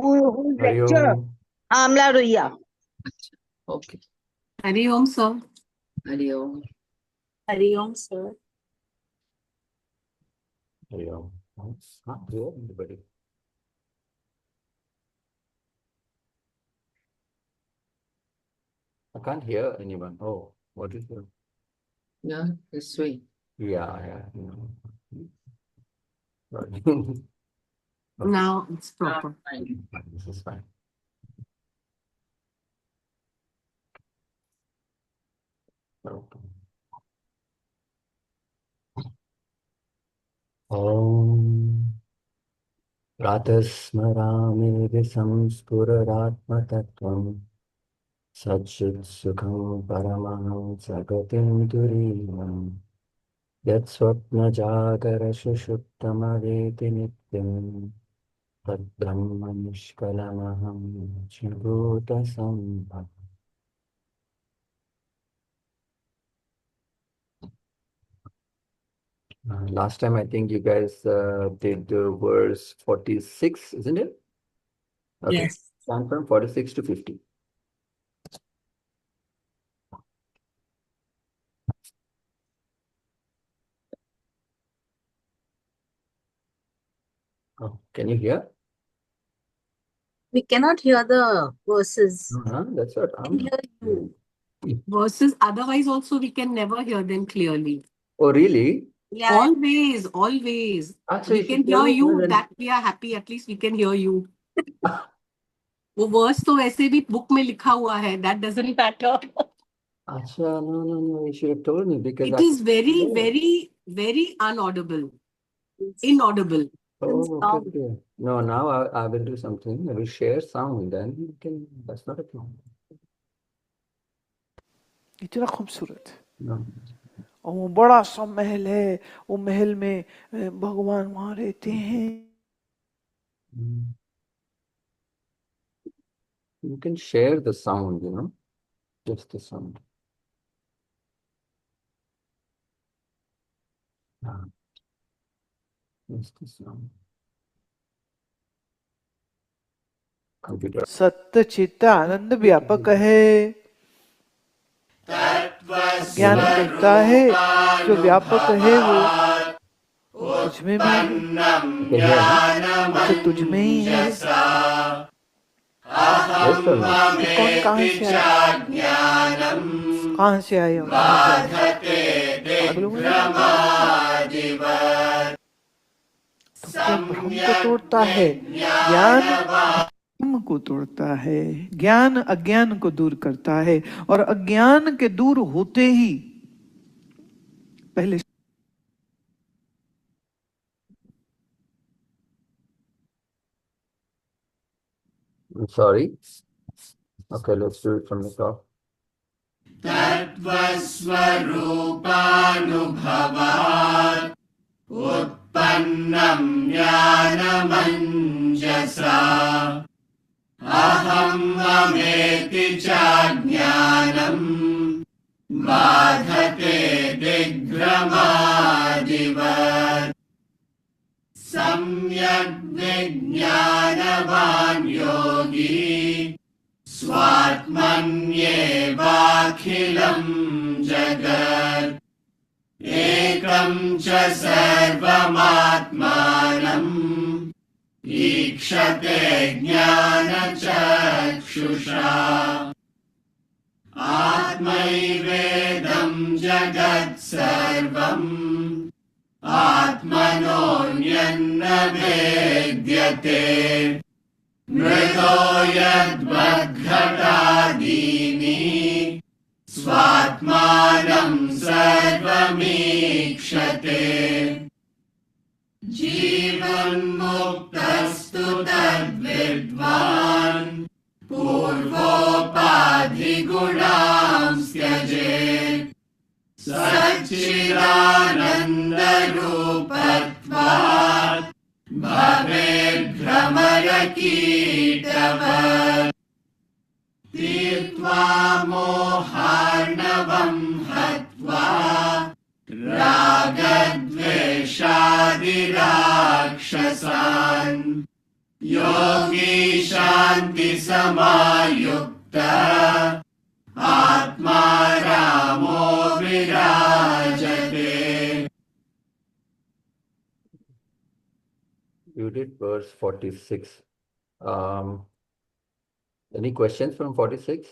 who Hari lecture? Om. Amla Ruya. Okay. Hari Om, sir. Hari Om. Hari Om, sir. Hari Om. Not clear, everybody. I can't hear anyone. Oh, what is it? Yeah, it's sweet. Yeah. Right. Okay. Now it's proper. This is fine. Okay. Om Pratasmarame Samspurratmatattvam Satchit Sukham Paramaham Sagatim Turinam Yat Swapna Jagara Shushuttamaveti Nityam Tad Brahma Nishkalamaham Chibhuta Sambhav. Last time I think you guys did verse 46, isn't it? Okay. Yes. Stand from 46 to 50. Oh, can you hear? We cannot hear the verses. That's what We can hear you. Verses, otherwise also we can never hear them clearly. Oh, really? Yeah. Always. Actually, We can hear you, that we are happy, at least we can hear you. वो verse तो वैसे भी book में लिखा हुआ है, that doesn't matter. Acha, no, you should have told me because It is very inaudible. Oh, okay. No, now I will do something. I will share sound, then you can. That's not a problem. इतना खूबसूरत No. और वो बड़ा सा महल है, वो महल में भगवान वहां रहते हैं. You can share the sound, just the sound. Just the sound. Computer. सत्य चित्त आनंद व्यापक है, ज्ञान करता है जो व्यापक है वो तुझ में भी है, जो तुझ में ही है. कौन कहाँ से आए तो भ्रम को तोड़ता है, ज्ञान को तोड़ता है, ज्ञान अज्ञान को दूर करता है, और अज्ञान के दूर होते ही पहले I'm sorry. Okay, let's do it from the top. Tattvasvarupānubhavāt Utpannam Jnanamanjasa Aham Mameti Chajnanam Bādhate Dighramādivat Samyak Vijñānavan Yogi Svatmanyevakhilam Jagat Ekam cha sarvamatmanam Ikshate jnana chakshusha Atmaivedam jagat sarvam Atmanonyanna vedyate Mrito yadvadghatadini Svatmanam sarvamikshate Jivan muktastu tadvidvan Purvopadhi gunam styajet Satchidananda rupatvat Bhaved Bhramarakitavat Tirtva moharnavam hatva Ragadveshadirakṣasan योगी शांति समायुक्तः आत्मा रामो विराजते. You did verse 46. Any questions from 46?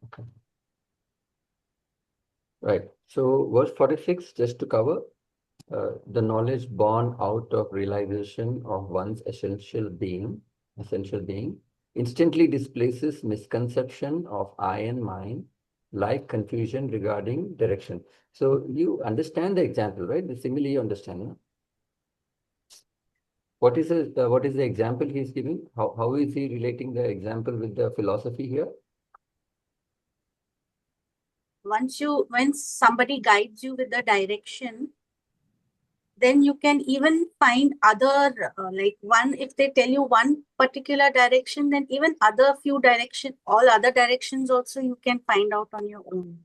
Okay. Right. So verse 46, just to cover, the knowledge born out of realization of one's essential being, instantly displaces misconception of I and mine, like confusion regarding direction. So you understand the example, right? The simile you understand. No? What is the example he is giving? How is he relating the example with the philosophy here? When somebody guides you with the direction, then you can even find other, like one, if they tell you one particular direction, then even other few direction, all other directions also you can find out on your own.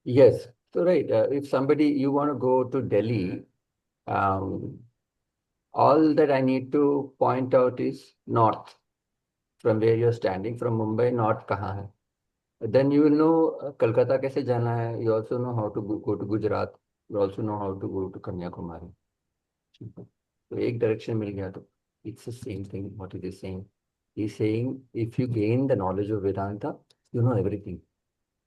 Yes. So right, if somebody, you want to go to Delhi, all that I need to point out is north, from where you're standing, from Mumbai, north kahan hai. Then you will know Kolkata kaise jana hai. You also know how to go to Gujarat. You also know how to go to Kanyakumari. So एक direction मिल गया तो it's the same thing what he is saying. He's saying if you gain the knowledge of Vedanta, you know everything.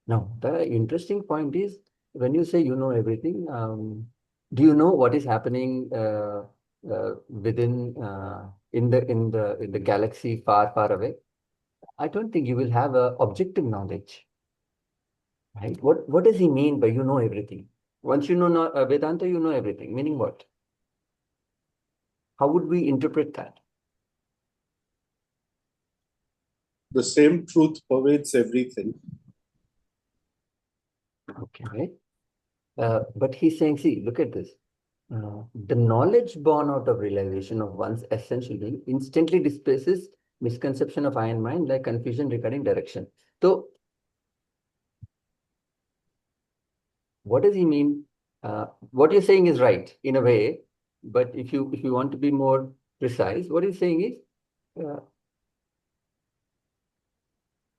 Now, the interesting point is when you say you know everything, do you know what is happening within in the galaxy far away? I don't think you will have a objective knowledge, right? What does he mean by you know everything? Once you know Vedanta, you know everything. Meaning what? How would we interpret that? The same truth pervades everything. Okay, right? But he's saying, see, look at this. The knowledge born out of realization of one's essential being instantly displaces misconception of I and mind, like confusion regarding direction. So, what does he mean? What you're saying is right in a way, but if you want to be more precise, what he's saying is,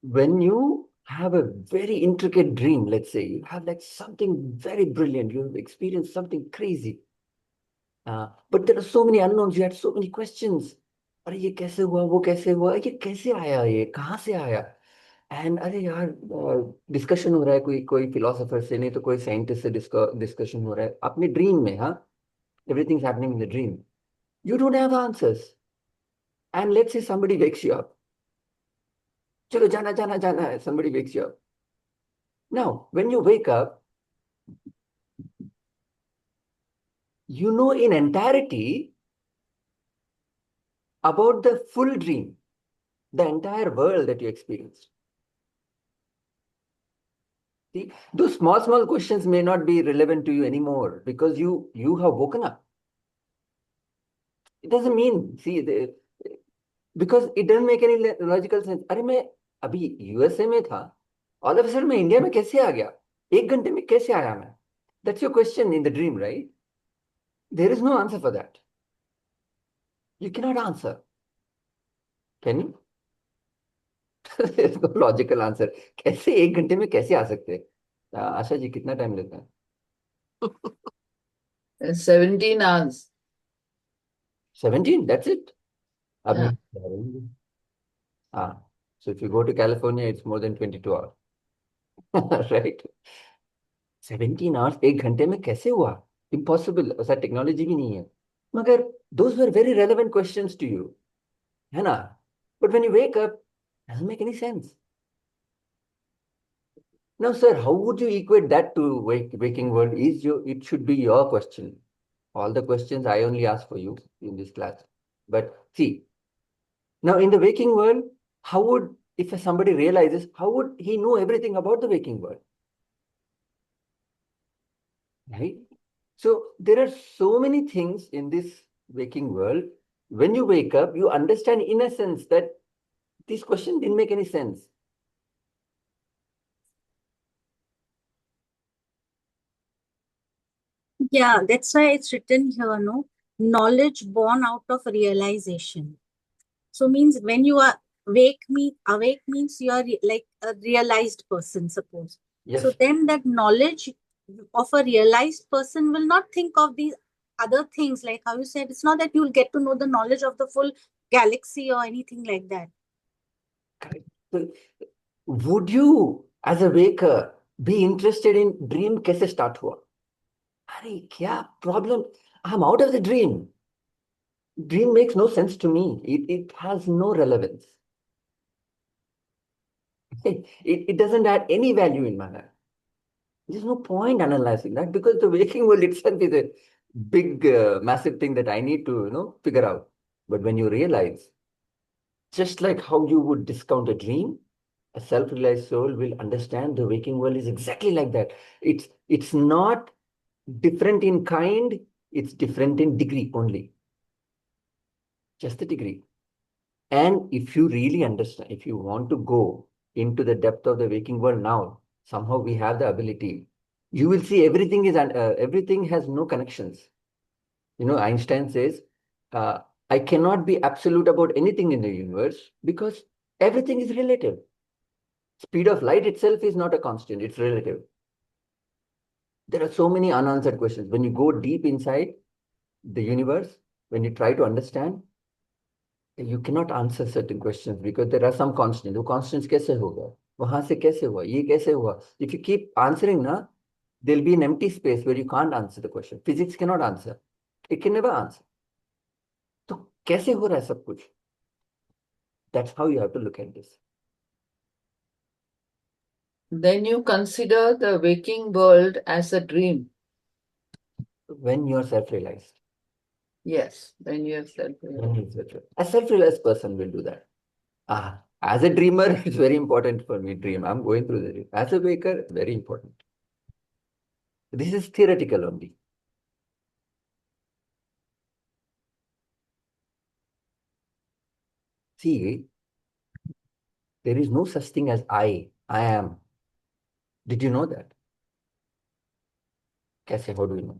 when you have a very intricate dream, let's say you have like something very brilliant, you've experienced something crazy. But there are so many unknowns. You had so many questions. अरे ये कैसे हुआ वो कैसे हुआ ये कैसे आया ये कहाँ से आया एंड अरे यार डिस्कशन हो रहा है कोई कोई फिलोसोफर से नहीं तो कोई साइंटिस्ट से डिस्कशन हो रहा है अपने ड्रीम में हाँ everything is happening in the dream you don't have answers and let's say somebody wakes you up चलो जाना जाना जाना है somebody wakes you up now when you wake up you know in entirety about the full dream, the entire world that you experienced. See, those small questions may not be relevant to you anymore because you have woken up. It doesn't mean, see, because it doesn't make any logical sense. अरे मैं अभी USA में था, all of a sudden मैं India में कैसे आ गया? एक घंटे में कैसे आया मैं? That's your question in the dream, right? There is no answer for that. You cannot answer. Can you? There's no logical answer. कैसे एक घंटे में कैसे आ सकते हैं? आशा जी कितना टाइम लेता है? 17 hours. 17, that's it. Yeah. So if you go to California, it's more than 22 hours. Right? 17 hours, एक घंटे में कैसे हुआ? Impossible. ऐसा टेक्नोलॉजी भी नहीं है. मगर those were very relevant questions to you. है ना? But when you wake up, it doesn't make any sense. Now, sir, how would you equate that to waking world? It should be your question. All the questions I only ask for you in this class. But see, now in the waking world, how would, if somebody realizes, how would he know everything about the waking world? Right? So there are so many things in this waking world. When you wake up, you understand in a sense that this question didn't make any sense. Yeah, that's why it's written here, no? Knowledge born out of realization. So means when you are awake means you are like a realized person, suppose. Yes. So then that knowledge of a realized person will not think of these other things, like how you said, it's not that you'll get to know the knowledge of the full galaxy or anything like that. Correct. So, would you, as a waker, be interested in dream कैसे start हुआ? अरे क्या problem? I'm out of the dream. Dream makes no sense to me. It has no relevance. It doesn't add any value in my life. There's no point analyzing that because the waking world itself is a big, massive thing that I need to, figure out. But when you realize, just like how you would discount a dream, a self-realized soul will understand the waking world is exactly like that. It's not different in kind, it's different in degree only. Just the degree. And if you really understand, if you want to go into the depth of the waking world now, somehow we have the ability. You will see everything has no connections. Einstein says, I cannot be absolute about anything in the universe because everything is relative. Speed of light itself is not a constant, it's relative. There are so many unanswered questions. When you go deep inside the universe, when you try to understand, you cannot answer certain questions because there are some constants. वो constants कैसे होगा? वहां से कैसे हुआ? ये कैसे हुआ? If you keep answering, there'll be an empty space where you can't answer the question. Physics cannot answer. It can never answer. तो कैसे हो रहा है सब कुछ? That's how you have to look at this. Then you consider the waking world as a dream. When you're self-realized. Yes, when you are self-realized. A self-realized person will do that. As a dreamer, it's very important for me. Dream. I'm going through the dream. As a waker, very important. This is theoretical only. See, there is no such thing as I. I am. Did you know that? कैसे? How do you know?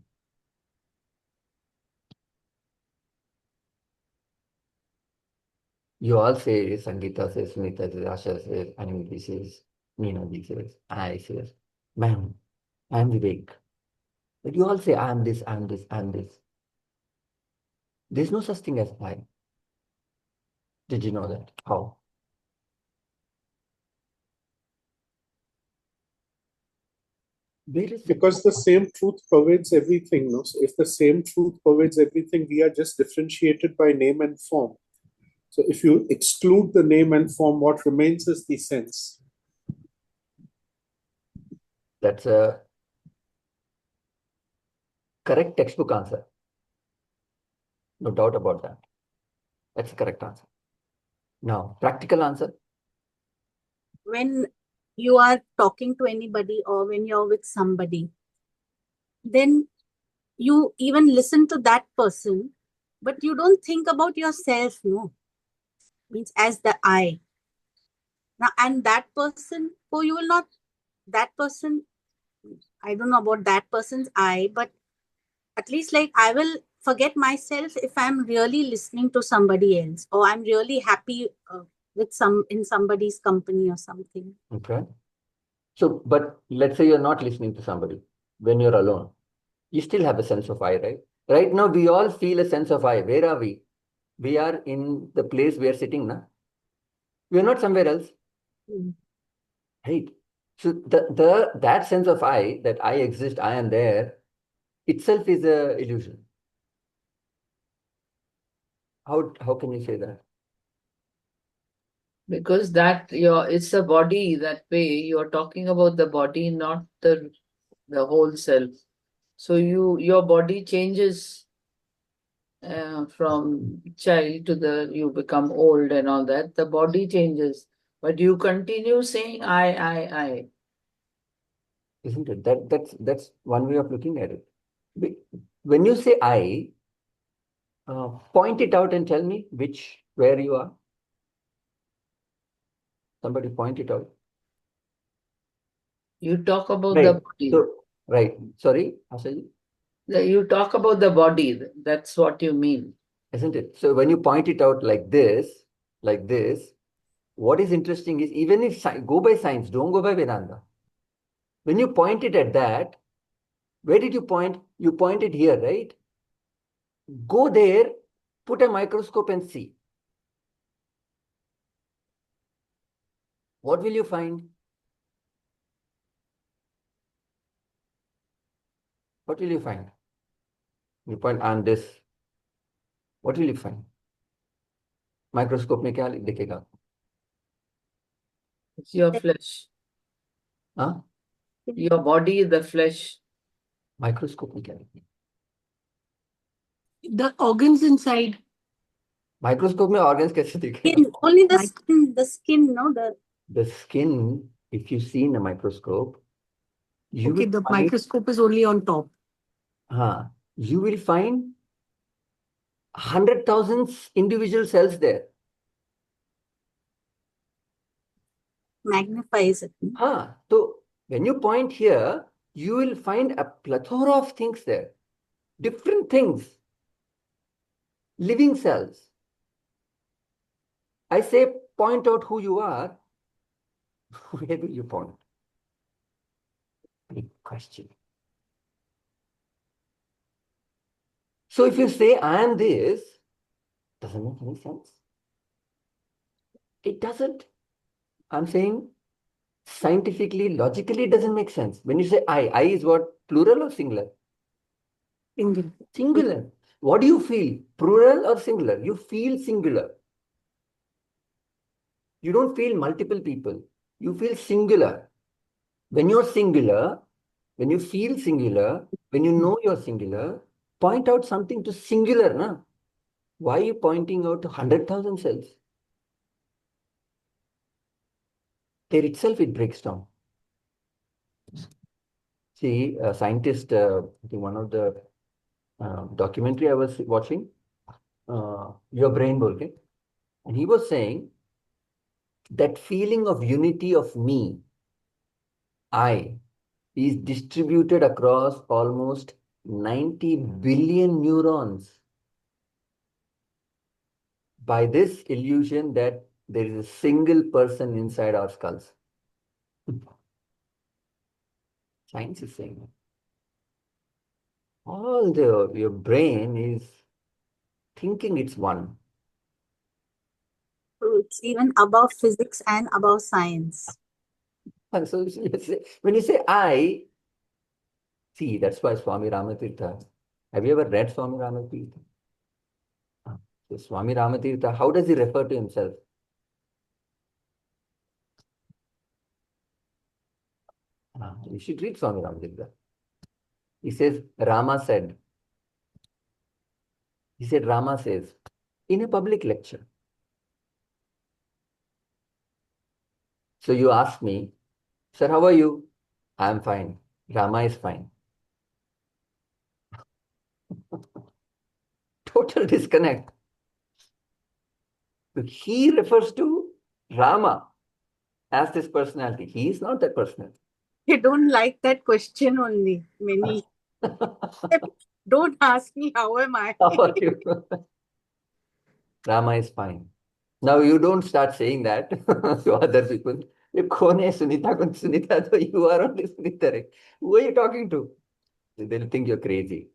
You all say, Sangeeta says, Smita says, Asha says, Anumiti says, Meenaji says, I says, ma'am, I am Vivek. But you all say, I am this, I am this, I am this. There's no such thing as I. Did you know that? How? Where is Because the same truth pervades everything. No? So if the same truth pervades everything, we are just differentiated by name and form. So if you exclude the name and form, what remains is the sense. That's a correct textbook answer. No doubt about that. That's the correct answer. Now, practical answer. When you are talking to anybody or when you're with somebody, then you even listen to that person, but you don't think about yourself, no. Means as the I. Now, and that person, oh, you will not, that person, I don't know about that person's I, but at least like I will forget myself if I'm really listening to somebody else or I'm really happy with in somebody's company or something. Okay. So, but let's say you're not listening to somebody when you're alone. You still have a sense of I, right? Right now, we all feel a sense of I. Where are we? We are in the place we are sitting now. We are not somewhere else. Right? So that sense of I, that I exist, I am there, itself is a illusion. How can you say that? Because it's a body that way. You're talking about the body, not the whole self. So your body changes from child to you become old and all that. The body changes, but you continue saying I. Isn't it? That's one way of looking at it. When you say I, point it out and tell me where you are. Somebody point it out. You talk about Right. the body. So, right. Sorry, Ashaji. You talk about the body, that's what you mean. Isn't it? So when you point it out like this, what is interesting is even if go by science, don't go by Vedanta. When you point it at that, where did you point? You pointed here, right? Go there, put a microscope and see. What will you find? What will you find? You point on this. What will you find? Microscope में क्या दिखेगा? It's your flesh. हाँ? Your body is the flesh. Microscope में क्या दिखेगा? The organs inside. Microscope में organs कैसे दिखेगा? Skin, only the skin, no, The skin, if you see in a microscope, you Okay, will the find, microscope is only on top. you will find 100,000 individual cells there. magnifies it. So when you point here, you will find a plethora of things there. Different things. Living cells. I say, point out who you are. Where will you point? Big question. So if you say, I am this, doesn't make any sense. It doesn't. I'm saying scientifically, logically, it doesn't make sense. When you say I is what? Plural or singular? Single. Singular. What do you feel? Plural or singular? You feel singular. You don't feel multiple people. You feel singular. When you're singular, when you feel singular, when you know you're singular, point out something to singular. Na? Why are you pointing out 100,000 cells? There itself it breaks down. See, a scientist, I think one of the documentary I was watching, Your Brain Bolke, and he was saying that feeling of unity of me, I, is distributed across almost 90 billion neurons by this illusion that there is a single person inside our skulls. Science is saying that. Your brain is thinking it's one. So it's even above physics and above science. And so when you say I, see, that's why Swami Ramatirtha. Have you ever read Swami Ramatirtha? So Swami Ramatirtha, how does he refer to himself? You should read Swami Ramatirtha. He says, Rama said. He said, Rama says, in a public lecture. So you ask me, sir, how are you? I'm fine. Rama is fine. Total disconnect. So he refers to Rama as this personality. He is not that personality. They don't like that question only. Many. Don't ask me how am I. How are you? Rama is fine. Now you don't start saying that to other people. You kone Sunita kun Sunita, so you are only Sunita. Right? Who are you talking to? They'll think you're crazy.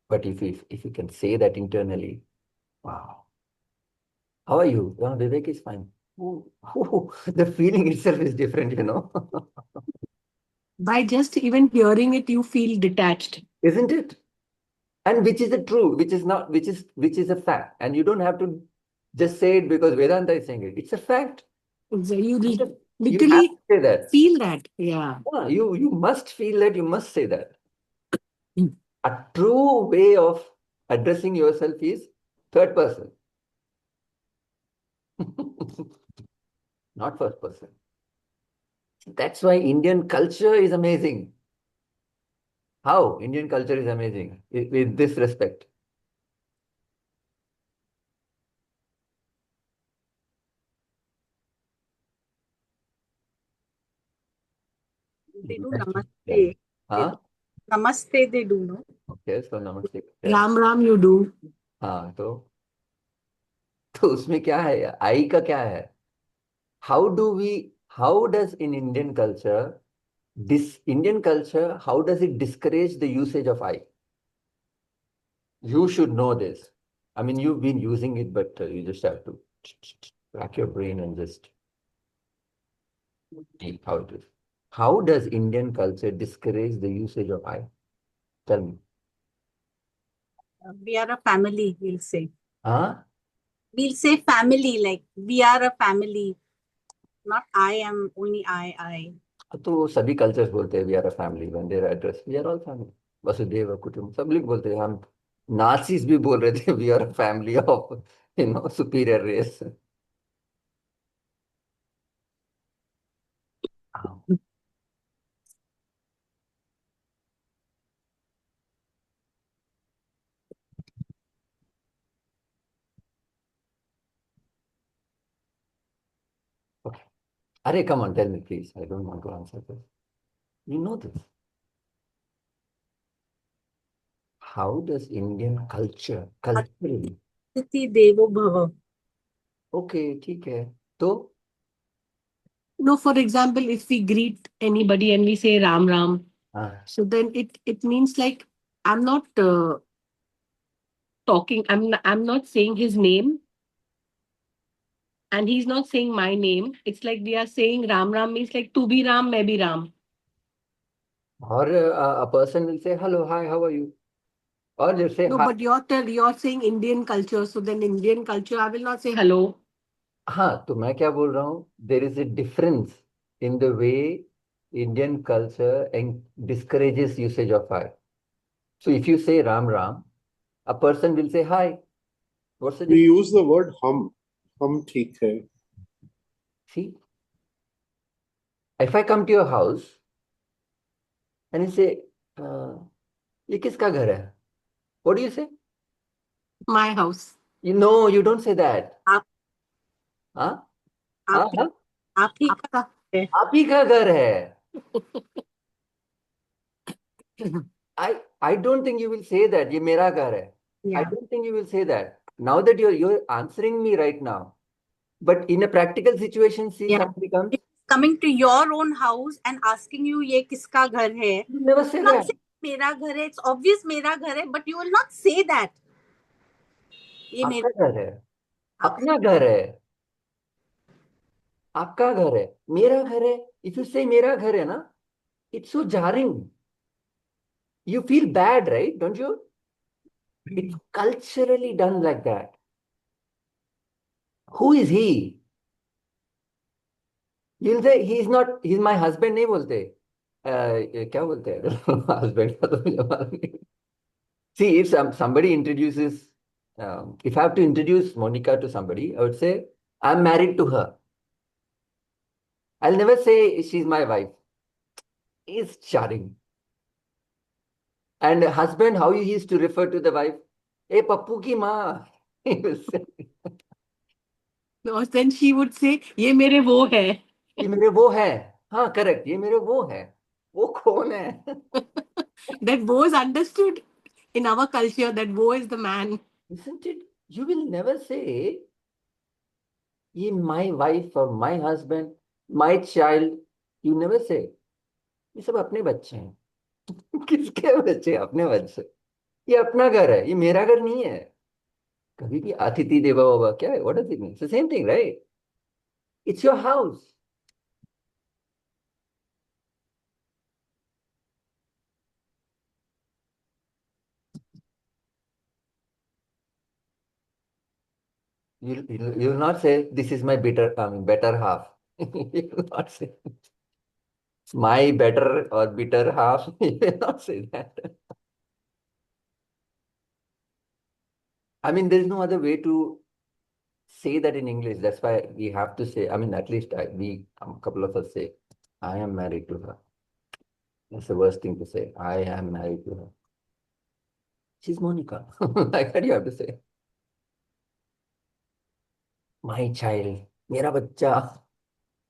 But if you can say that internally, wow. How are you? Oh, Vivek is fine. The feeling itself is different, you know. By just even hearing it, you feel detached. Isn't it? And which is the true, which is not, which is a fact. And you don't have to just say it because Vedanta is saying it. It's a fact. So you You have literally to say that. feel that. Yeah. Yeah, you must feel that, you must say that. Mm. A true way of addressing yourself is third person. Not first person. That's why Indian culture is amazing. How Indian culture is amazing with this respect. They do namaste. They Huh? do Namaste they do, no? Okay, so namaste. Ram Ram you do. हाँ तो उसमें क्या है, आई का क्या है? How do we, how does in Indian culture, this Indian culture, how does it discourage the usage of I? You should know this. I mean, you've been using it, but you just have to rack your brain and just see how it is. How does Indian culture discourage the usage of I? Tell me. We are a family, we'll say. Huh? We'll say family, like we are a family. Not I am only I. तो सभी cultures बोलते हैं we are a family when they address we are all family, वसुदेव कुटुंब, सब लोग बोलते हैं. हम नासिस भी बोल रहे थे we are a family of superior race. Okay. Arey, come on, tell me please. I don't want to answer this. You know this. How does Indian culture, culturally, Atiti Devo Bhava. okay, ठीक है. तो No, for example, if we greet anybody and we say Ram Ram, हाँ, so then it means like I'm not talking. I'm not saying his name, and he's not saying my name. It's like we are saying Ram Ram means like tu bhi Ram, मैं भी Ram. और a person will say hello, hi, how are you? Or they say No, hi. but you're saying Indian culture. So then Indian culture, I will not say hello. हाँ, तो मैं क्या बोल रहा हूँ? There is a difference in the way Indian culture and discourages usage of I. So if you say Ram Ram, a person will say hi. What's the We difference? use the word hum. Hum theek hai. See, if I come to your house and you say, ये किसका घर है? What do you say? My house. You know, you don't say that. आप हाँ हाँ आप हाँ, आप ही आपका. है. आप ही का घर है. I don't think you will say that. ये मेरा घर है. I Yeah. don't think you will say that. Now that you're answering me right now, but in a practical situation, see, Yeah. somebody comes, Coming to your own house and asking you ये किसका घर है. you never say Not that. say मेरा घर है. It's obvious मेरा घर है, but you will not say that. ये आपका मेरा घर है, अपना घर है, आपका घर है, मेरा घर है. If you say मेरा घर है ना, it's so jarring. You feel bad, right? Don't you? It's culturally done like that. Who is he? You'll say he's not, he's my husband नहीं बोलते. ये क्या बोलते हैं? Husband का तो मुझे मालूम नहीं. See, if somebody introduces, if I have to introduce Monica to somebody, I would say, I'm married to her. I'll never say she's my wife. It's jarring. And husband, how he used to refer to the wife, hey, Pappu ki maa. He will say, Or then she would say, ये मेरे वो है. ये मेरे वो है. हाँ, correct. ये मेरे वो है. वो कौन है? That wo is understood in our culture. That wo is the man. Isn't it? You will never say, ये my wife or my husband, my child. You never say. ये सब अपने बच्चे हैं. किसके बच्चे? अपने बच्चे. ये अपना घर है, ये मेरा घर नहीं है. कभी भी अतिथि देवो भव क्या है? What does it mean? It's the same thing, right? It's your house. You will not say this is my better, I mean better half. You will not say my better or bitter half. You will not say that. I mean, there is no other way to say that in English. That's why we have to say, I mean, at least a couple of us say, I am married to her. That's the worst thing to say. I am married to her. She's Monica. Like that you have to say. My child. मेरा बच्चा.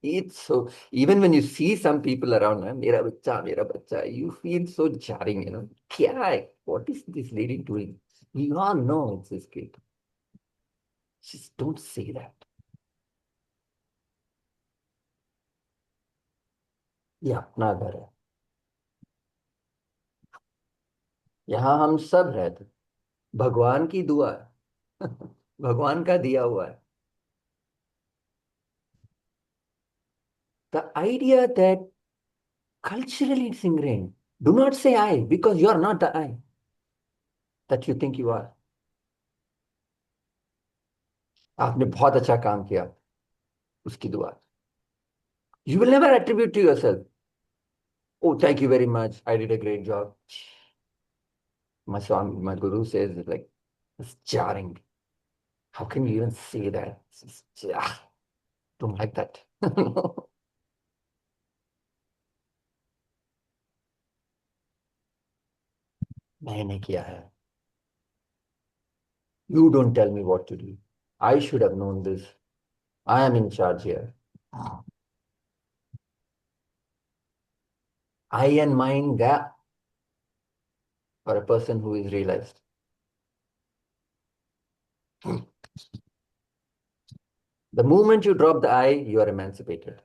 It's so, even when you see some people around, mera bacha, you feel so jarring, Kya hai? What is this lady doing? We all know it's this kid. Just don't say that. ये अपना घर है, यहाँ हम सब रहते, भगवान की दुआ है, भगवान का दिया हुआ है. The idea that culturally it's ingrained. Do not say I, because you are not the I that you think you are. आपने बहुत अच्छा काम किया, उसकी दुआ. You will never attribute to yourself, oh, thank you very much, I did a great job. My guru says, like, it's jarring. How can you even say that? Don't like that. मैंने किया है. You don't tell me what to do. I should have known this. I am in charge here. I and mine gap for a person who is realized. The moment you drop the I, you are emancipated.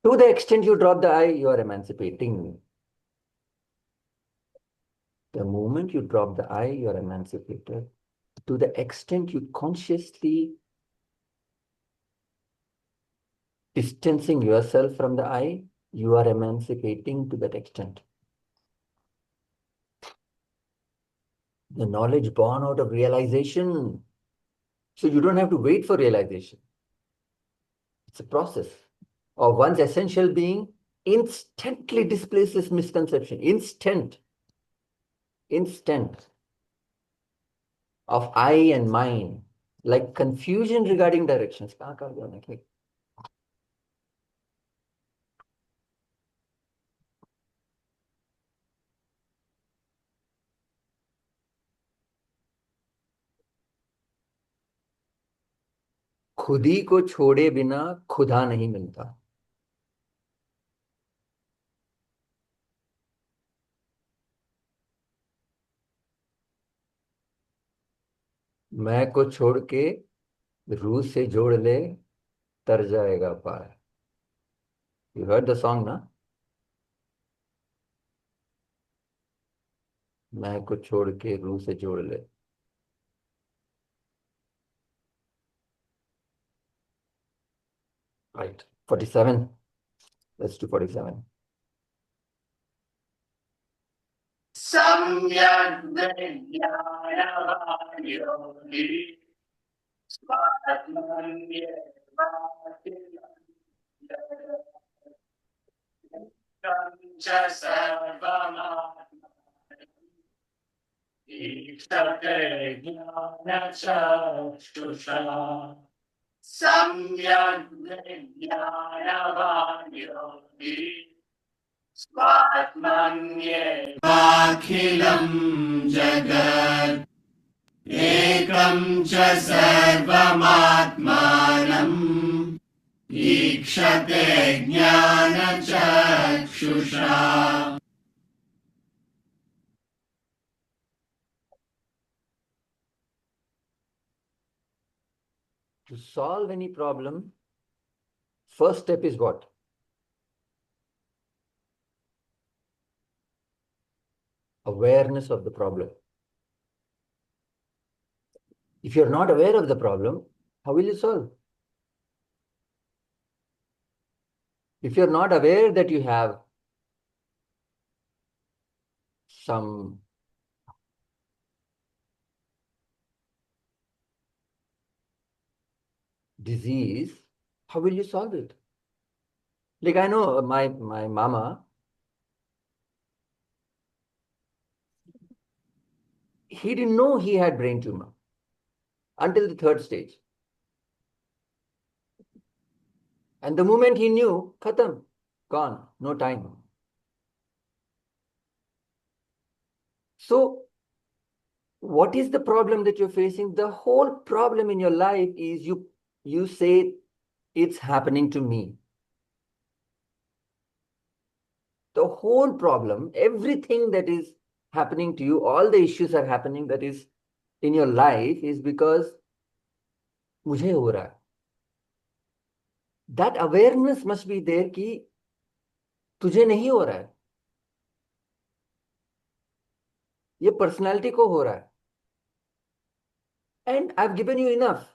To the extent you drop the I, you are emancipating. The moment you drop the I, you are emancipated. To the extent you consciously distancing yourself from the I, you are emancipating to that extent. The knowledge born out of realization. So you don't have to wait for realization. It's a process. Or one's essential being instantly displaces misconception. Instant of I and mine. Like confusion regarding directions. खुद ही को छोड़े बिना खुदा नहीं मिलता. मैं को छोड़ के रूह से जोड़ ले, तर जाएगा पार. You heard the song, na? मैं को छोड़ के रूह से जोड़ ले. Right. 47. Let's do 47. सम्यग् विज्ञानवान् योगी स्वात्मन्येवाखिलं च सर्वमात्मानं ईक्षते ज्ञानचक्षुषा. सम्यग् विज्ञानवान् योगी स्वात्मन्येवाखिलं जगत् एकं च सर्वमात्मानम् ईक्षते ज्ञानचक्षुषा. To solve any problem, first step is what? Awareness of the problem. If you're not aware of the problem, how will you solve? If you're not aware that you have some disease, how will you solve it? Like I know my mama, he didn't know he had brain tumor until the 3rd stage. And the moment he knew, khatam, gone, no time. So, what is the problem that you're facing? The whole problem in your life is you say it's happening to me. The whole problem, everything that is happening to you, all the issues are happening that is in your life is because मुझे हो रहा है. That awareness must be there कि तुझे नहीं हो रहा है, ये personality को हो रहा है. And I've given you enough.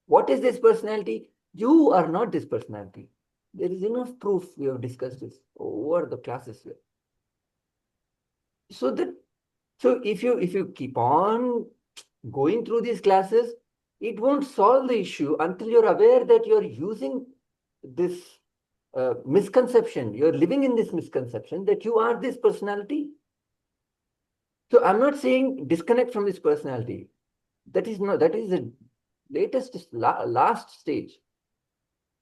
What is this personality? You are not this personality. There is enough proof. We have discussed this over the classes here. So if you keep on going through these classes, it won't solve the issue until you're aware that you're using this misconception. You're living in this misconception that you are this personality. So I'm not saying disconnect from this personality. That is the latest, last stage.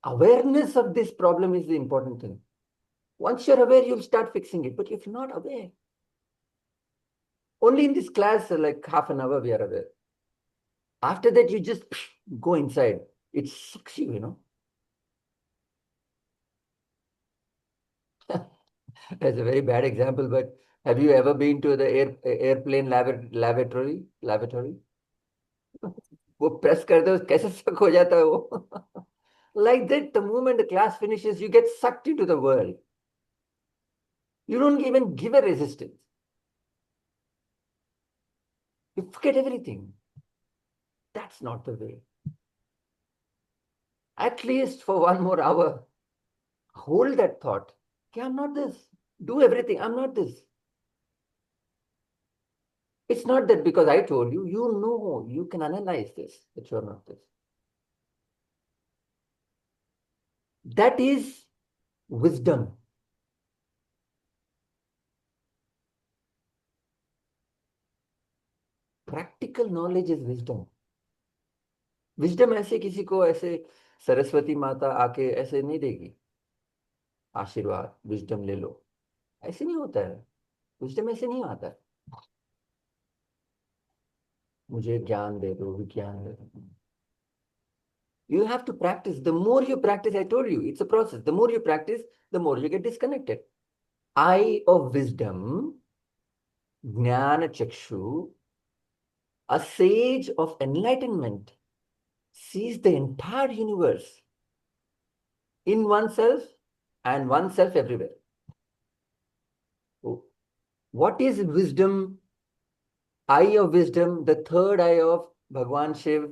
Awareness of this problem is the important thing. Once you're aware, you'll start fixing it. But if you're not aware, only in this class, like half an hour, we are aware. After that, you just go inside. It sucks you, you know. That's a very bad example, but have you ever been to the airplane lavatory? वो press कर दो कैसे suck हो जाता है वो. Like that, the moment the class finishes, you get sucked into the world. You don't even give a resistance. You forget everything. That's not the way. At least for 1 more hour, hold that thought. Okay, I'm not this. Do everything. I'm not this. It's not that because I told you, you know, you can analyze this, that you're not this. That is wisdom. Practical knowledge is wisdom. Wisdom ऐसे किसी को ऐसे सरस्वती माता आके ऐसे नहीं देगी आशीर्वाद, wisdom ले लो. ऐसे नहीं होता है. Wisdom ऐसे नहीं आता है. मुझे ज्ञान दे दो, विज्ञान दे दो. You have to practice. The more you practice, I told you, it's a process. The more you practice, the more you get disconnected. Eye of wisdom, Jnana Chakshu, a sage of enlightenment, sees the entire universe in oneself and oneself everywhere. Oh, what is wisdom? Eye of wisdom, the third eye of Bhagwan Shiv.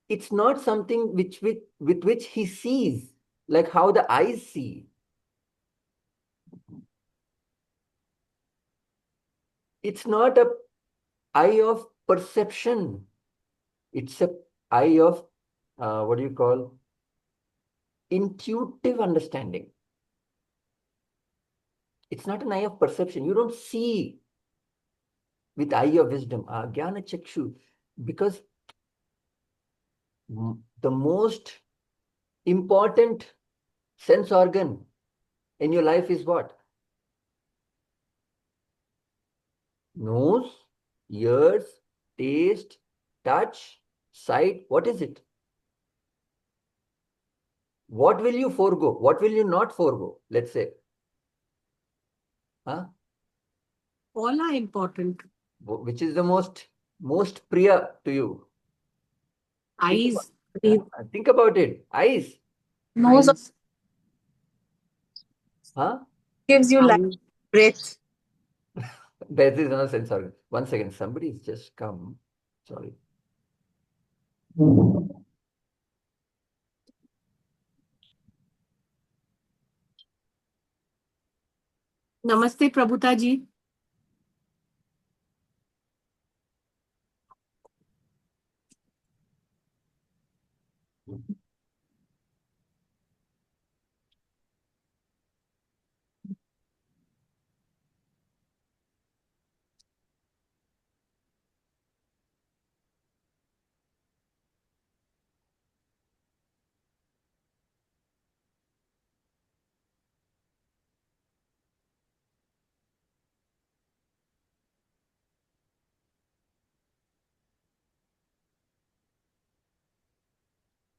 It's not something with which he sees, like how the eyes see. It's not a eye of perception. It's a eye of, what do you call, intuitive understanding. It's not an eye of perception. You don't see with eye of wisdom, Jnana Chakshu, because the most important sense organ in your life is what? Nose, ears, taste, touch, sight. What is it? What will you forego? What will you not forego? Let's say. Huh? All are important. Which is the most priya to you? Eyes. Think about it. Eyes. Nose Eyes. Huh? gives you life, Eyes. breath. That is not sense organ. One second. Somebody's just come. Sorry. Namaste, Prabhuta ji.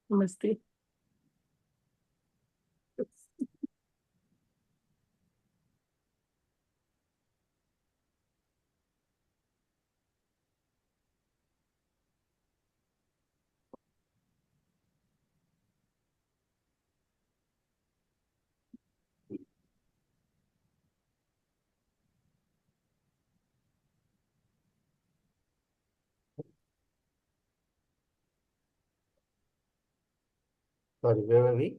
Namaste. Sorry, where were we?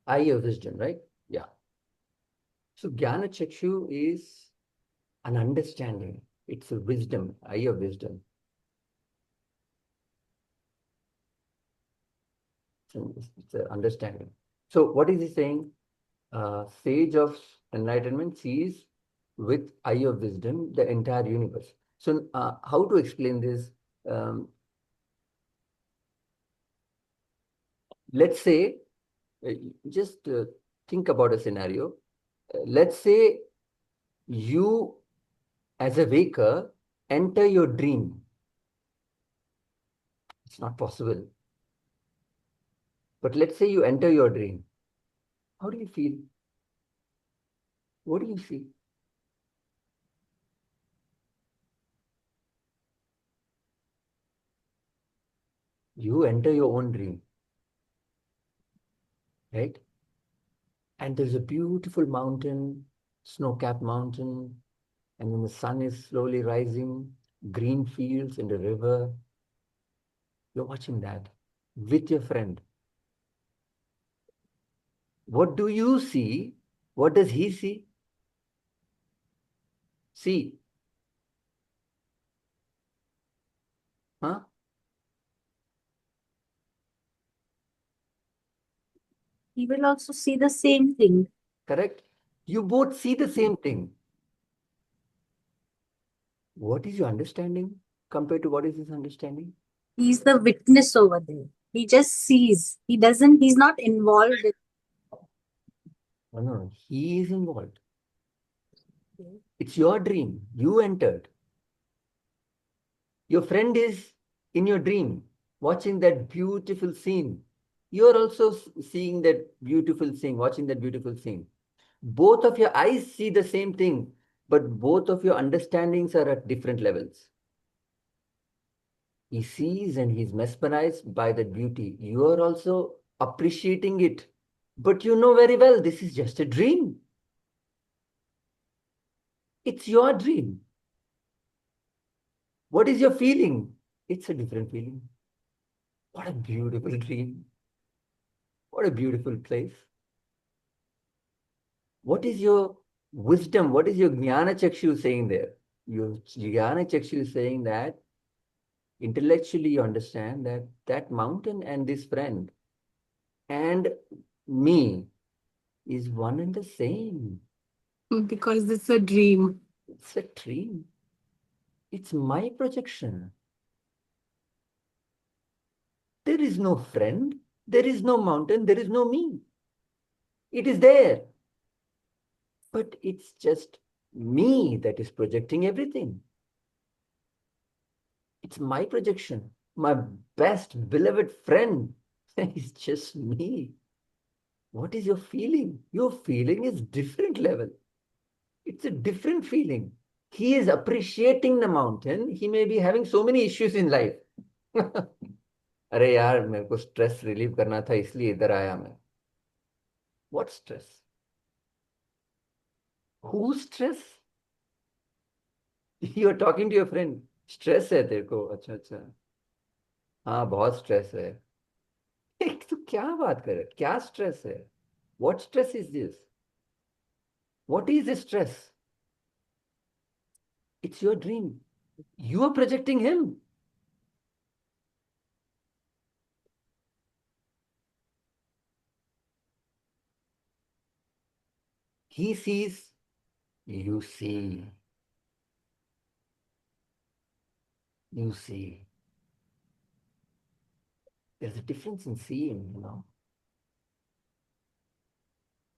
Eye of wisdom, right? Yeah. So Jnana Chakshu is an understanding. It's a wisdom, eye of wisdom. It's an understanding. So what is he saying? Sage of enlightenment sees with eye of wisdom the entire universe. So how to explain this? Um, let's say, uh, just think about a scenario. Let's say you, as a waker, enter your dream. It's not possible. But let's say you enter your dream. How do you feel? What do you see? You enter your own dream, right? And there's a beautiful mountain, snow-capped mountain, and then the sun is slowly rising, green fields and a river. You're watching that with your friend. What do you see? What does he see? See. Huh? He will also see the same thing. Correct? You both see the same thing. What is your understanding compared to what is his understanding? He's the witness over there. He just sees. He's not involved in. No, he is involved. Okay. It's your dream. You entered. Your friend is in your dream, watching that beautiful scene. You're also seeing that beautiful scene, watching that beautiful scene. Both of your eyes see the same thing, but both of your understandings are at different levels. He sees and he's mesmerized by that beauty. You are also appreciating it, but you know very well this is just a dream. It's your dream. What is your feeling? It's a different feeling. What a beautiful dream. What a beautiful place. What is your wisdom? What is your Jnana Chakshu saying there? Your Jnana Chakshu is saying that intellectually you understand that that mountain and this friend and me is one and the same. Because it's a dream. It's a dream. It's my projection. There is no friend. There is no mountain. There is no me. It is there. But it's just me that is projecting everything. It's my projection. My best beloved friend is just me. What is your feeling? Your feeling is different level. It's a different feeling. He is appreciating the mountain. He may be having so many issues in life. अरे यार मेरे को stress relieve करना था इसलिए इधर आया मैं. What stress? Who stress? You are talking to your friend. Stress है तेरे को. अच्छा अच्छा. हाँ बहुत स्ट्रेस है. तो क्या बात कर रहे? क्या स्ट्रेस है? What stress is this? What is the stress? It's your dream. You are projecting him. He sees, you see. You see. There's a difference in seeing, you know.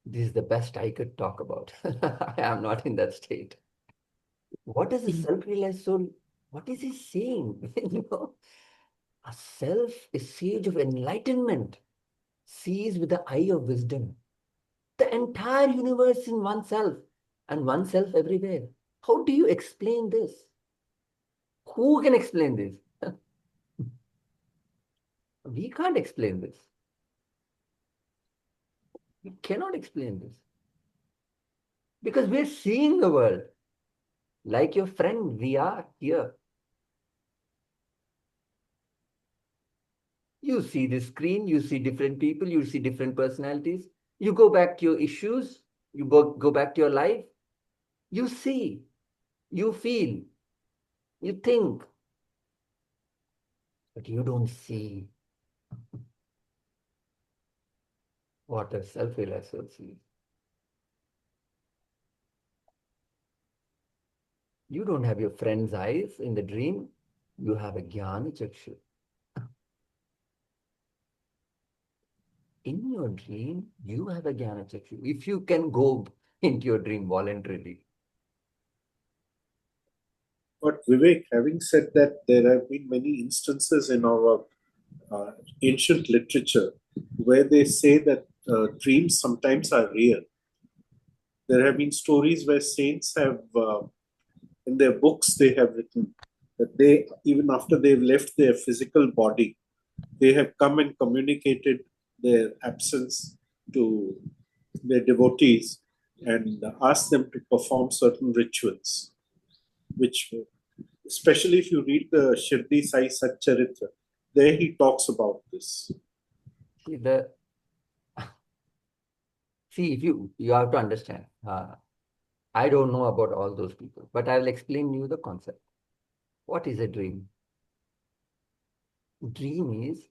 This is the best I could talk about. I am not in that state. What is a self-realized soul? What is he saying? You know, a self, a sage of enlightenment, sees with the eye of wisdom the entire universe in oneself and oneself everywhere. How do you explain this? Who can explain this? We can't explain this. We cannot explain this. Because we're seeing the world. Like your friend, we are here. You see the screen, you see different people, you see different personalities. You go back to your issues, you go back to your life. You see, you feel, you think, but you don't see what a self-realization sees. You don't have your friend's eyes in the dream. You have a jnana chakshu. In your dream, you have a jnana chakshu. If you can go into your dream voluntarily. But Vivek, having said that, there have been many instances in our ancient literature where they say that dreams sometimes are real. There have been stories where saints have, in their books, they have written that they, even after they've left their physical body, they have come and communicated their absence to their devotees and asked them to perform certain rituals, which, especially if you read the Shirdi Sai Satcharitra, there he talks about this. See, if you have to understand. I don't know about all those people, but I will explain you the concept. What is a dream? Dream is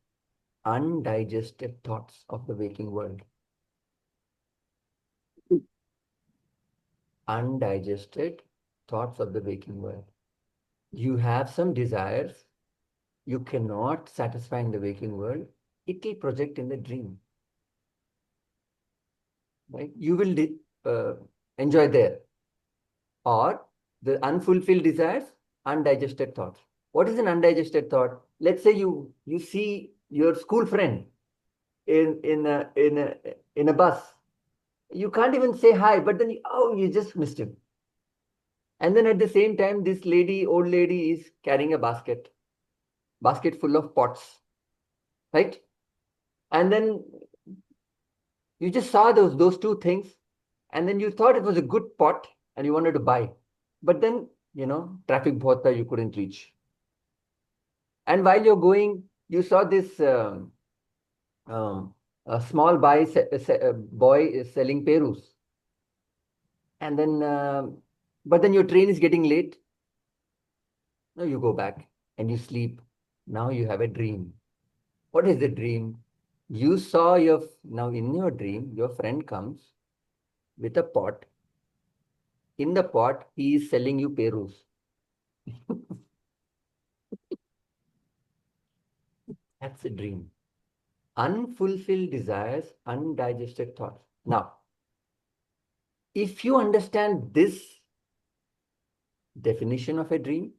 undigested thoughts of the waking world. Undigested thoughts of the waking world. You have some desires you cannot satisfy in the waking world, it will project in the dream. Right? You will enjoy there. Or the unfulfilled desires, undigested thoughts. What is an undigested thought? Let's say you see your school friend in a bus. You can't even say hi, but then you just missed him. And then at the same time, this old lady is carrying a basket full of pots, right? And then you just saw those two things, and then you thought it was a good pot and you wanted to buy. But then, traffic bahut tha, you couldn't reach. And while you're going, you saw this a small boy is selling perus. And then, but then your train is getting late. Now you go back and you sleep. Now you have a dream. What is the dream? You saw now in your dream, your friend comes with a pot. In the pot, he is selling you perus. That's a dream. Unfulfilled desires, undigested thoughts. Now, if you understand this definition of a dream,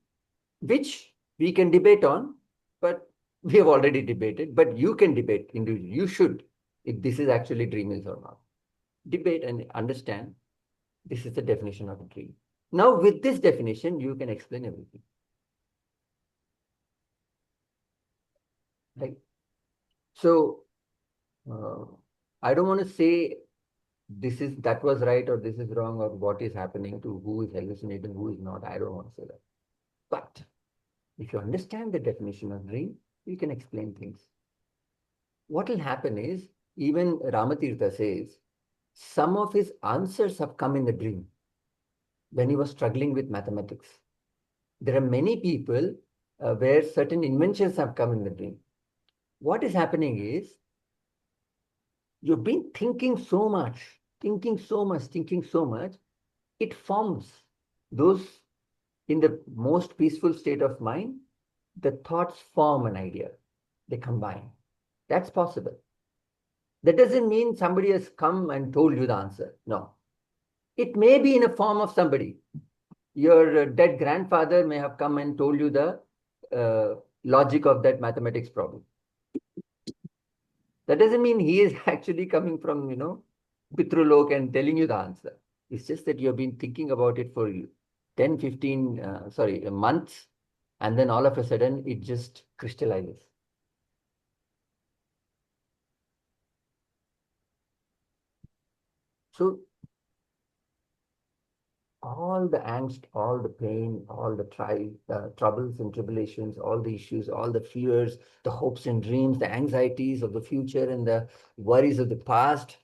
which we can debate on, but we have already debated, but you can debate individually. You should, if this is actually dream is or not. Debate and understand this is the definition of a dream. Now, with this definition, you can explain everything. Right? So, I don't want to say that was right or this is wrong or what is happening to who is hallucinating, who is not. I don't want to say that. But if you understand the definition of dream, you can explain things. What will happen is, even Ramatirtha says, some of his answers have come in the dream when he was struggling with mathematics. There are many people where certain inventions have come in the dream. What is happening is, you've been thinking so much, it forms those in the most peaceful state of mind, the thoughts form an idea. They combine. That's possible. That doesn't mean somebody has come and told you the answer. No. It may be in a form of somebody. Your dead grandfather may have come and told you the logic of that mathematics problem. That doesn't mean he is actually coming from, Pitrulok and telling you the answer. It's just that you have been thinking about it for 10, 15, months, and then all of a sudden it just crystallizes. So, all the angst, all the pain, all the troubles and tribulations, all the issues, all the fears, the hopes and dreams, the anxieties of the future and the worries of the past,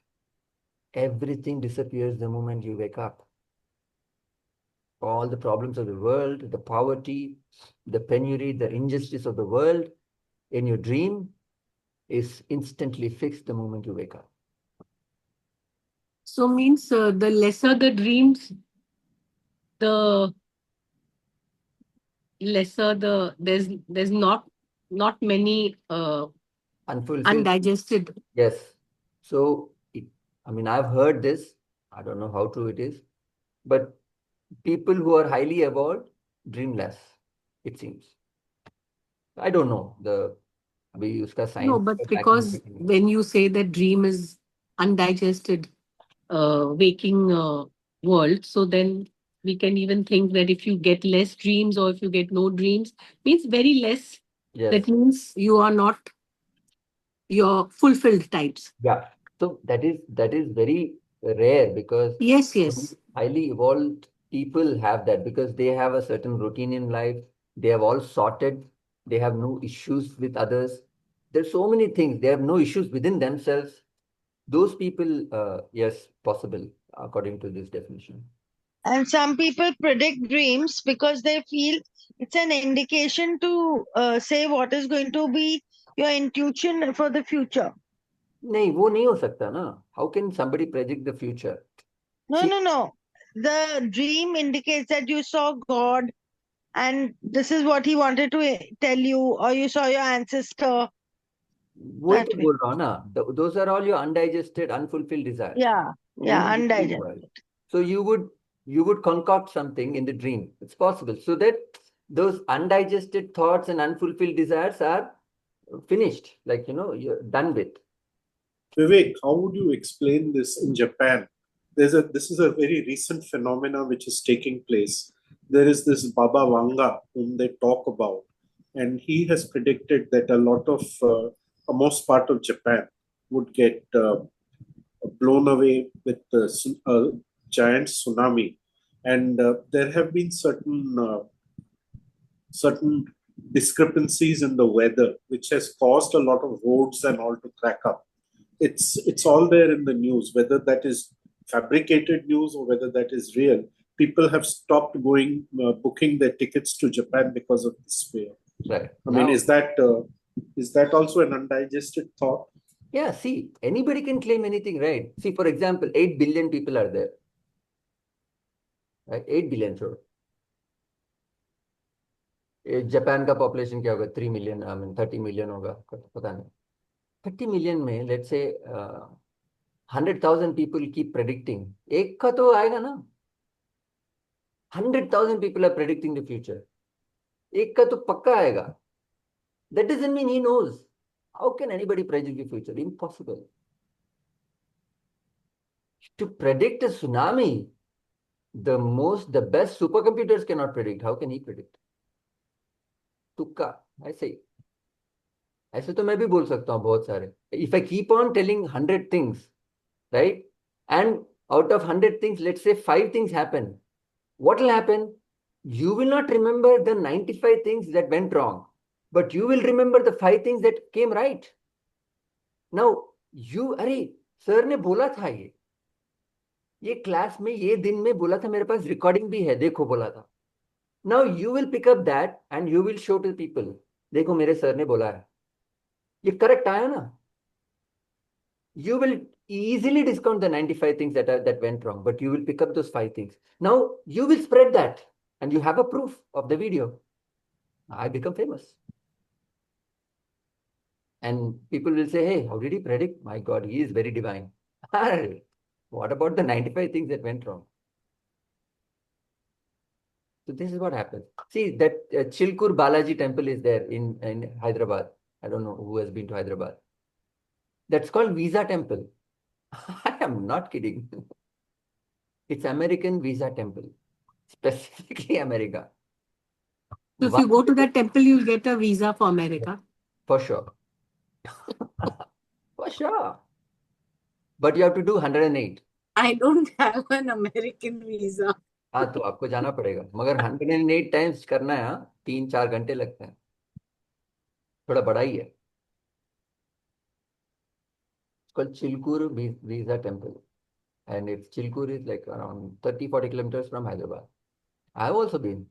everything disappears the moment you wake up. All the problems of the world, the poverty, the penury, the injustice of the world in your dream is instantly fixed the moment you wake up. So means the lesser the dreams, the lesser there's not many Unfulfilled. undigested. Yes. So, I mean, I've heard this. I don't know how true it is, but people who are highly evolved dream less, it seems. I don't know the अभी उसका No, science but का because backing नहीं है. when you say that dream is undigested waking world, so then we can even think that if you get less dreams or if you get no dreams, means very less. Yes. That means you are not your fulfilled types. Yeah. So that is very rare because Yes, only yes. highly evolved people have that because they have a certain routine in life. They have all sorted. They have no issues with others. There's so many things. They have no issues within themselves. Those people, yes, possible according to this definition. And some people predict dreams because they feel it's an indication to say what is going to be your intuition for the future. नहीं वो नहीं हो सकता ना. How can somebody predict the future? No, See, no. The dream indicates that you saw God and this is what he wanted to tell you, or you saw your ancestor. वही That तो way. बोल रहा हूँ ना. Those are all your undigested, unfulfilled desires. Yeah, In the dream undigested. world. So you would concoct something in the dream. It's possible. So that those undigested thoughts and unfulfilled desires are finished. Like, you're done with. Vivek, how would you explain this in Japan? This is a very recent phenomena which is taking place. There is this Baba Vanga whom they talk about, and he has predicted that a lot of most part of Japan would get blown away with a giant tsunami, and there have been certain discrepancies in the weather which has caused a lot of roads and all to crack up. It's all there in the news, whether that is fabricated news or whether that is real. People have stopped booking their tickets to Japan because of this fear. Right. I mean, is that also an undigested thought? Yeah, see, anybody can claim anything, right? See, for example, 8 billion people are there. Right? 8 billion, sure. Japan का population क्या होगा 3 million I mean 30 million होगा पता नहीं 30 million में let's say 100,000 people keep predicting एक का तो आएगा ना 100,000 people are predicting the future एक का तो पक्का आएगा that doesn't mean he knows how can anybody predict the future impossible to predict a tsunami the best supercomputers cannot predict how can he predict तुक्का ऐसे तो मैं भी बोल सकता हूँ बहुत सारे if I keep on telling 100 things right and out of 100 things let's say 5 things happen what will happen you will not remember the 95 things that went wrong but you will remember the 5 things that came right now अरे sir ने बोला था ये class में ये दिन में बोला था मेरे पास रिकॉर्डिंग भी है देखो बोला था now you will pick up that and you will show to people देखो मेरे सर ने बोला है ये करेक्ट आया ना you will easily discount the 95 things that went wrong but you will pick up those 5 things now you will spread that and you have a proof of the video I become famous and people will say hey how did he predict my god he is very divine what about the 95 things that went wrong so this is what happens see that Chilkur Balaji temple is there in Hyderabad I don't know who has been to Hyderabad that's called Visa Temple I am not kidding it's American Visa Temple specifically America So if you go to that temple, you'll get a visa for America. for sure for sure but you have to do 108 I don't have an American visa. हाँ तो आपको जाना पड़ेगा, मगर 108 times करना है, हाँ 3-4 घंटे लगते हैं, थोड़ा बड़ा ही है। It's called Chilkur Visa Temple, and it's Chilkur is like around 30-40 kilometers from Hyderabad. I have also been.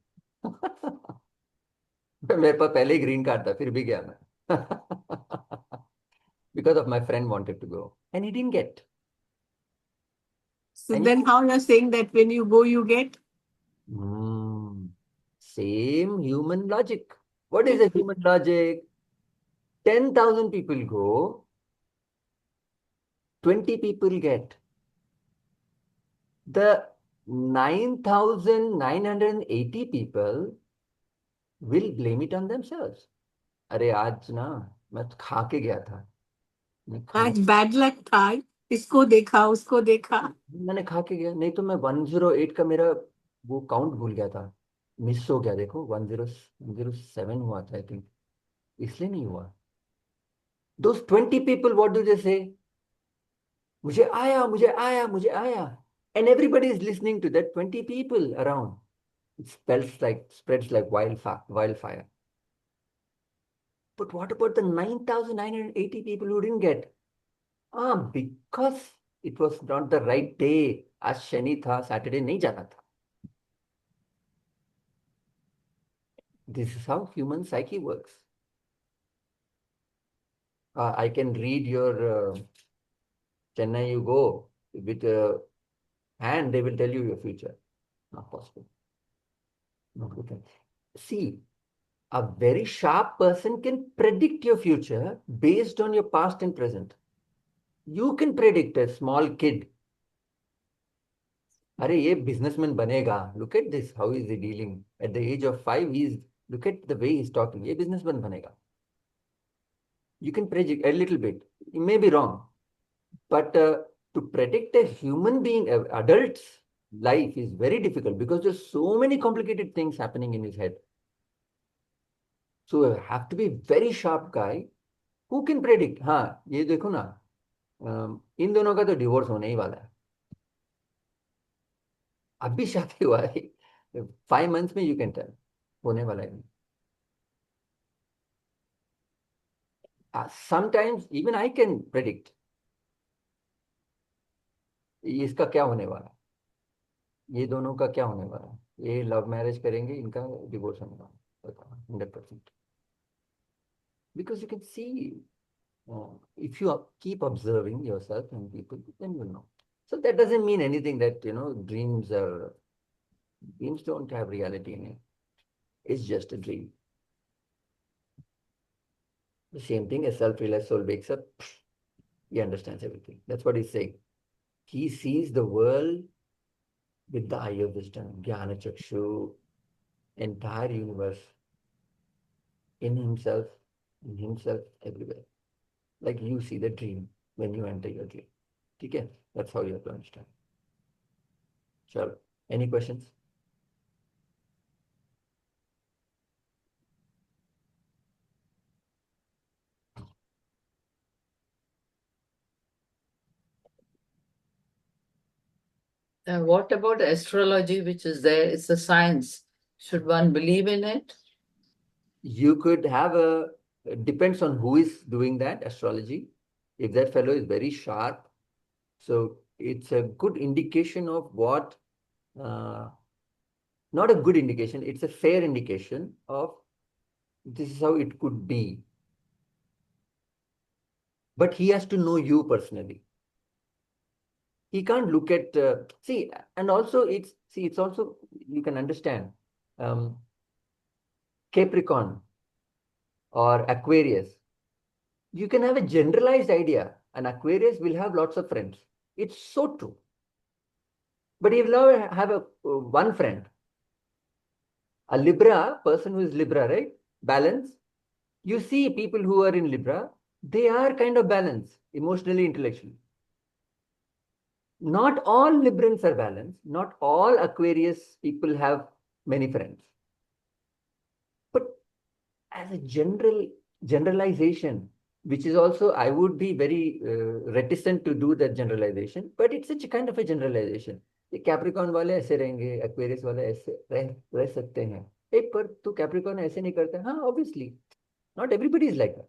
मेरे पास पहले ही ग्रीन कार्ड था, फिर भी गया मैं। Because of my friend wanted to go and he didn't get. So And then how you're saying that when you go, you get? Same human logic. What is a human logic? 10,000 people go, 20 people get. The 9,980 people will blame it on themselves. अरे आज ना मैं तो खा के गया था, मैं खाना आज बैड लक था, इसको देखा उसको देखा। मैंने खा के गया, नहीं तो मैं 108 का मेरा वो काउंट भूल गया था, मिस हो गया। देखो 107 हुआ था आई थिंक, इसलिए नहीं हुआ। Those 20 people, what do they say? मुझे आया, मुझे आया, मुझे आया. And everybody is listening to that 20 people around. It spreads like wildfire. But what about the 9,980 people who didn't get? Because it was not the right day. आज शनि था, Saturday नहीं जाना था. This is how human psyche works. I can read your Chennai you go with a hand, they will tell you your future. Not possible. Not good. See, a very sharp person can predict your future based on your past and present. You can predict a small kid. अरे ये businessman बनेगा. Look at this. How is he dealing? At the age of 5, look at the way he's talking. ये businessman बनेगा. You can predict a little bit. It may be wrong, but to predict a human being, an adult's life is very difficult because there's so many complicated things happening in his head. So you have to be a very sharp guy who can predict. हाँ ये देखो ना, इन दोनों का तो divorce होने ही वाला है, अभी शादी हुआ है, 5 months में यू कैन टेल होने वाला है. Sometimes even I can predict इसका क्या होने वाला है, ये दोनों का क्या होने वाला है, ये लव मैरिज करेंगे, इनका डिवोर्स होने वाला है 100%. Because you can see, if you keep observing yourself and people, then you'll know. So that doesn't mean anything that, dreams don't have reality in it. It's just a dream. The same thing, a self-realized soul wakes up, he understands everything. That's what he's saying. He sees the world with the eye of wisdom, Jnana Chakshu, entire universe in himself everywhere. Like you see the dream when you enter your dream. Okay? That's how you have to understand. Sure. Any questions? What about astrology, which is there? It's a science. Should one believe in it? You could have depends on who is doing that astrology. If that fellow is very sharp, so it's a good indication of what, not a good indication, it's a fair indication of this is how it could be. But he has to know you personally. He can't look at, and also it's also, you can understand, Capricorn or Aquarius. You can have a generalized idea. An Aquarius will have lots of friends. It's so true. But he will never have one friend. A Libra, person who is Libra, right? Balance. You see people who are in Libra, they are kind of balanced, emotionally, intellectually. Not all Librans are balanced. Not all Aquarius people have many friends. But as a generalization, which is also, I would be very reticent to do that generalization, but it's such a kind of a generalization. ये Capricorn वाले ऐसे रहेंगे, Aquarius वाले ऐसे रह सकते हैं। एक पर तो कैप्रिकॉन ऐसे नहीं करते, हाँ obviously not everybody is like that.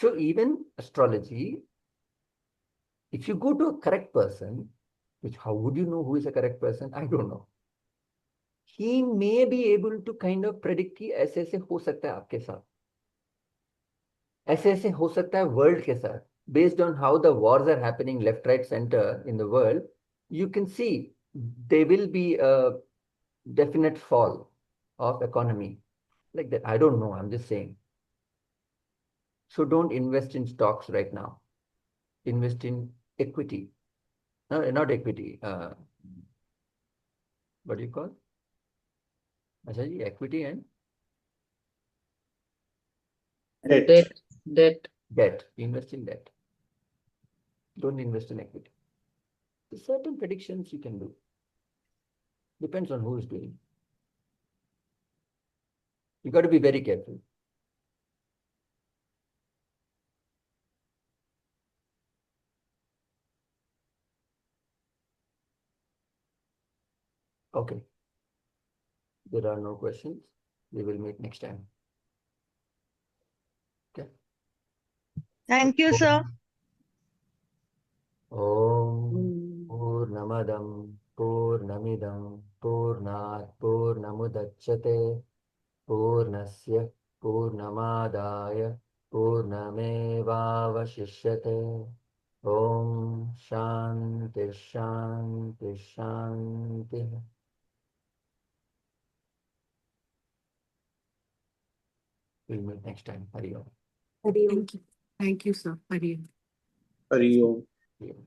So even astrology, if you go to a correct person, which how would you know who is a correct person? I don't know. He may be able to kind of predict कि ऐसे ऐसे हो सकता है आपके साथ, ऐसे ऐसे हो सकता है वर्ल्ड के साथ, based on how the wars are happening left, right, center in the world, you can see there will be a definite fall of economy like that. I don't know. I'm just saying. So don't invest in stocks right now. Invest in equity. No, not equity. What do you call? अच्छा जी, equity and Debt. Debt. debt. Invest in debt. Don't invest in equity. There's certain predictions you can do. Depends on who is doing. You got to be very careful. Okay. There are no questions. We will meet next time. Okay. Thank you, sir. Om Purnamadam Purnamidam Purnat Purnamudachyate Purnasya Purnamadaya Purnamevavashishyate. Om Shanti Shanti Shanti. We'll meet next time. Hari Om. Thank you. Thank you, sir. Hari Om. Hari Om. Hari Om.